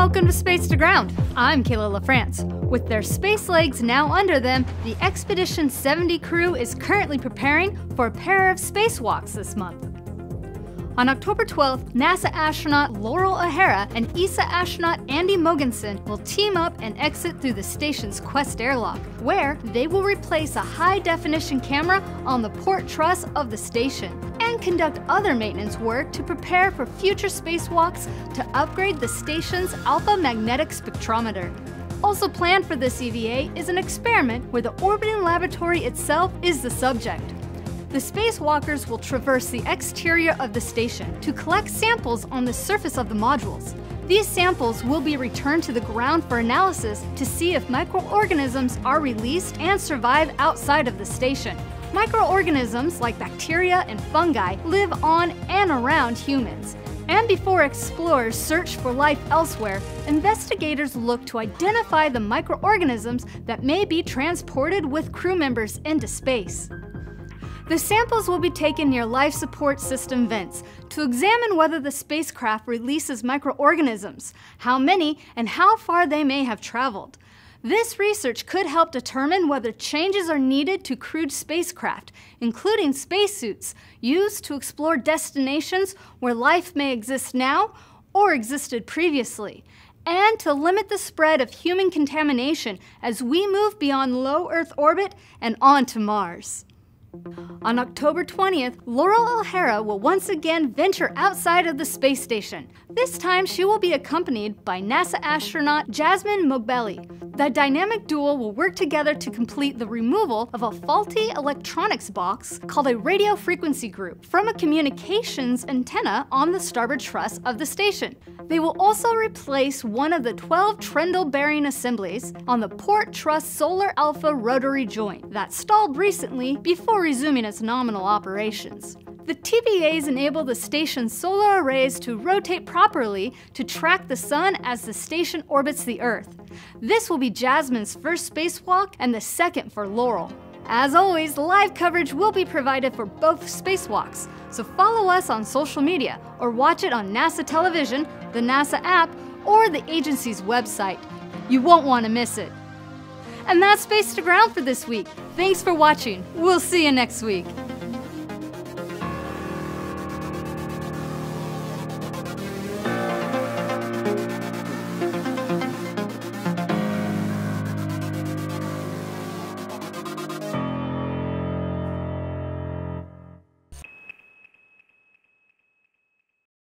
Welcome to Space to Ground. I'm Kayla LaFrance. With their space legs now under them, the Expedition 70 crew is currently preparing for a pair of spacewalks this month. On October 12th, NASA astronaut Laurel O'Hara and ESA astronaut Andy Mogensen will team up and exit through the station's Quest airlock, where they will replace a high-definition camera on the port truss of the station and conduct other maintenance work to prepare for future spacewalks to upgrade the station's alpha magnetic spectrometer. Also planned for this EVA is an experiment where the orbiting laboratory itself is the subject. The spacewalkers will traverse the exterior of the station to collect samples on the surface of the modules. These samples will be returned to the ground for analysis to see if microorganisms are released and survive outside of the station. Microorganisms like bacteria and fungi live on and around humans. And before explorers search for life elsewhere, investigators look to identify the microorganisms that may be transported with crew members into space. The samples will be taken near life support system vents to examine whether the spacecraft releases microorganisms, how many, and how far they may have traveled. This research could help determine whether changes are needed to crewed spacecraft, including spacesuits, used to explore destinations where life may exist now or existed previously, and to limit the spread of human contamination as we move beyond low Earth orbit and on to Mars. On October 20th, Laurel O'Hara will once again venture outside of the space station. This time she will be accompanied by NASA astronaut Jasmine Mogbelli. The dynamic duo will work together to complete the removal of a faulty electronics box called a radio frequency group from a communications antenna on the starboard truss of the station. They will also replace one of the 12 Trendle bearing assemblies on the port truss solar alpha rotary joint that stalled recently before resuming its nominal operations. The TBAs enable the station's solar arrays to rotate properly to track the sun as the station orbits the Earth. This will be Jasmine's first spacewalk and the second for Laurel. As always, live coverage will be provided for both spacewalks, so follow us on social media or watch it on NASA television, the NASA app, or the agency's website. You won't want to miss it. And that's Space to Ground for this week. Thanks for watching. We'll see you next week.